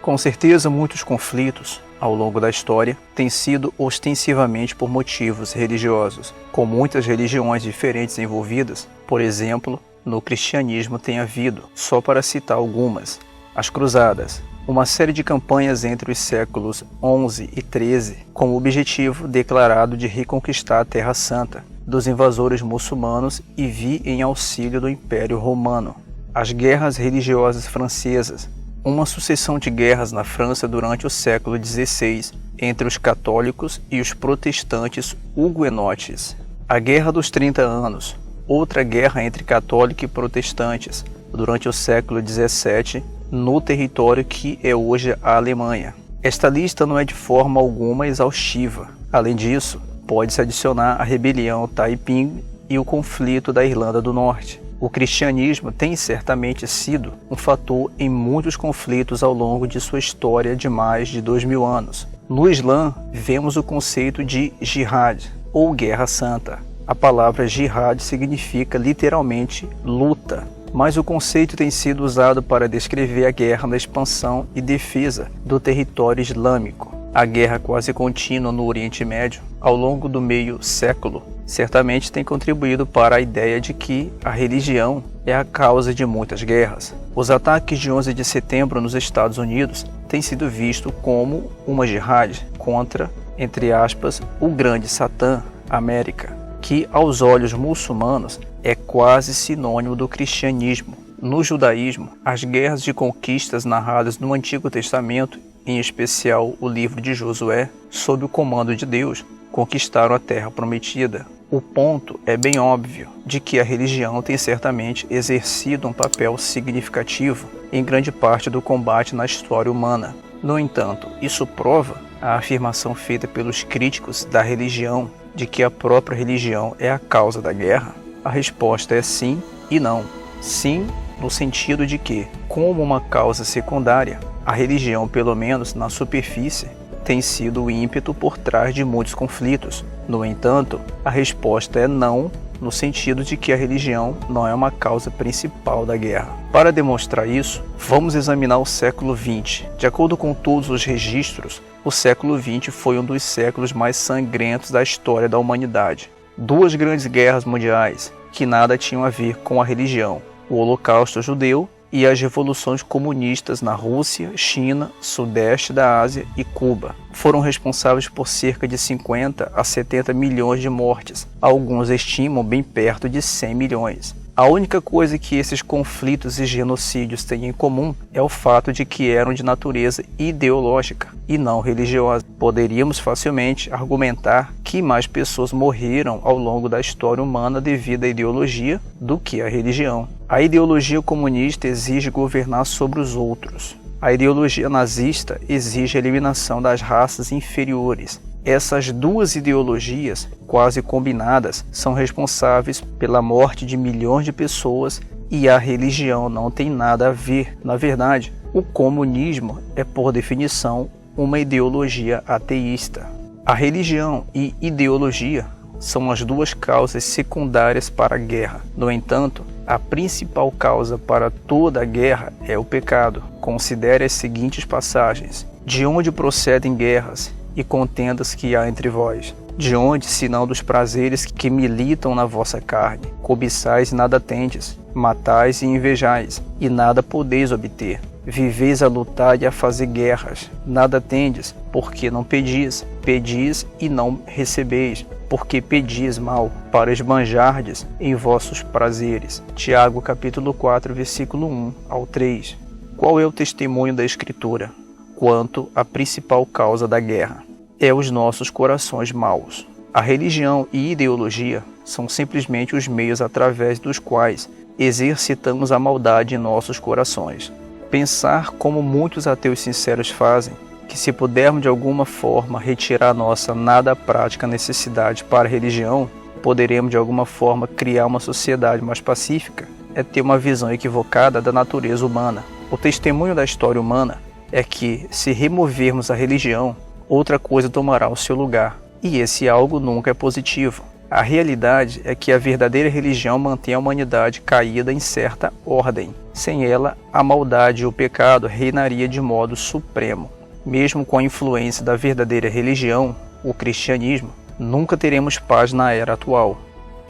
Com certeza, muitos conflitos ao longo da história têm sido ostensivamente por motivos religiosos, com muitas religiões diferentes envolvidas. Por exemplo, no cristianismo tem havido, só para citar algumas, as Cruzadas, uma série de campanhas entre os séculos XI e XIII, com o objetivo declarado de reconquistar a Terra Santa dos invasores muçulmanos e vir em auxílio do Império Romano. As guerras religiosas francesas, uma sucessão de guerras na França durante o século XVI entre os católicos e os protestantes huguenotes. A Guerra dos 30 Anos, outra guerra entre católicos e protestantes durante o século XVII no território que é hoje a Alemanha. Esta lista não é de forma alguma exaustiva. Além disso, pode-se adicionar a rebelião Taiping e o conflito da Irlanda do Norte. O cristianismo tem certamente sido um fator em muitos conflitos ao longo de sua história de mais de 2000 anos. No Islã, vemos o conceito de jihad, ou guerra santa. A palavra jihad significa literalmente luta, mas o conceito tem sido usado para descrever a guerra na expansão e defesa do território islâmico. A guerra quase contínua no Oriente Médio, ao longo do meio século, certamente tem contribuído para a ideia de que a religião é a causa de muitas guerras. Os ataques de 11 de setembro nos Estados Unidos têm sido vistos como uma jihad contra, entre aspas, o grande Satã, América, que aos olhos muçulmanos é quase sinônimo do cristianismo. No judaísmo, as guerras de conquistas narradas no Antigo Testamento, em especial o livro de Josué, sob o comando de Deus, conquistaram a Terra Prometida. O ponto é bem óbvio de que a religião tem certamente exercido um papel significativo em grande parte do combate na história humana. No entanto, isso prova a afirmação feita pelos críticos da religião de que a própria religião é a causa da guerra? A resposta é sim e não. Sim, no sentido de que, como uma causa secundária, a religião, pelo menos na superfície, tem sido o ímpeto por trás de muitos conflitos. No entanto, a resposta é não, no sentido de que a religião não é uma causa principal da guerra. Para demonstrar isso, vamos examinar o século XX. De acordo com todos os registros, o século XX foi um dos séculos mais sangrentos da história da humanidade. Duas grandes guerras mundiais, que nada tinham a ver com a religião, o Holocausto Judeu e as revoluções comunistas na Rússia, China, Sudeste da Ásia e Cuba, foram responsáveis por cerca de 50 a 70 milhões de mortes. Alguns estimam bem perto de 100 milhões. A única coisa que esses conflitos e genocídios têm em comum é o fato de que eram de natureza ideológica e não religiosa. Poderíamos facilmente argumentar que mais pessoas morreram ao longo da história humana devido à ideologia do que à religião. A ideologia comunista exige governar sobre os outros. A ideologia nazista exige a eliminação das raças inferiores. Essas duas ideologias, quase combinadas, são responsáveis pela morte de milhões de pessoas e a religião não tem nada a ver. Na verdade, o comunismo é, por definição, uma ideologia ateísta. A religião e ideologia são as duas causas secundárias para a guerra. No entanto, a principal causa para toda a guerra é o pecado. Considere as seguintes passagens. De onde procedem guerras e contendas que há entre vós? De onde, senão dos prazeres que militam na vossa carne? Cobiçais e nada tendes, matais e invejais, e nada podeis obter. Viveis a lutar e a fazer guerras, nada tendes, porque não pedis. Pedis e não recebeis, porque pedis mal, para esbanjardes em vossos prazeres. Tiago capítulo 4, versículo 1 ao 3. Qual é o testemunho da Escritura quanto à principal causa da guerra? É os nossos corações maus. A religião e ideologia são simplesmente os meios através dos quais exercitamos a maldade em nossos corações. Pensar como muitos ateus sinceros fazem, que se pudermos de alguma forma retirar nossa nada prática necessidade para a religião, poderemos de alguma forma criar uma sociedade mais pacífica, é ter uma visão equivocada da natureza humana. O testemunho da história humana é que, se removermos a religião, outra coisa tomará o seu lugar, e esse algo nunca é positivo. A realidade é que a verdadeira religião mantém a humanidade caída em certa ordem. Sem ela, a maldade e o pecado reinaria de modo supremo. Mesmo com a influência da verdadeira religião, o cristianismo, nunca teremos paz na era atual.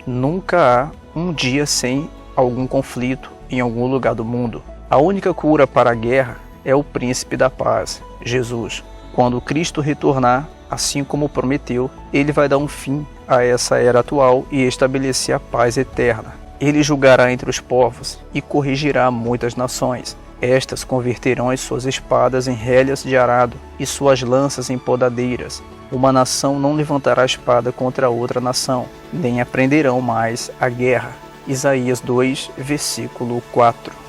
Nunca há um dia sem algum conflito em algum lugar do mundo. A única cura para a guerra é o príncipe da paz, Jesus. Quando Cristo retornar, assim como prometeu, ele vai dar um fim a essa era atual e estabelecer a paz eterna. Ele julgará entre os povos e corrigirá muitas nações. Estas converterão as suas espadas em relhas de arado e suas lanças em podadeiras. Uma nação não levantará espada contra outra nação, nem aprenderão mais a guerra. Isaías 2, versículo 4.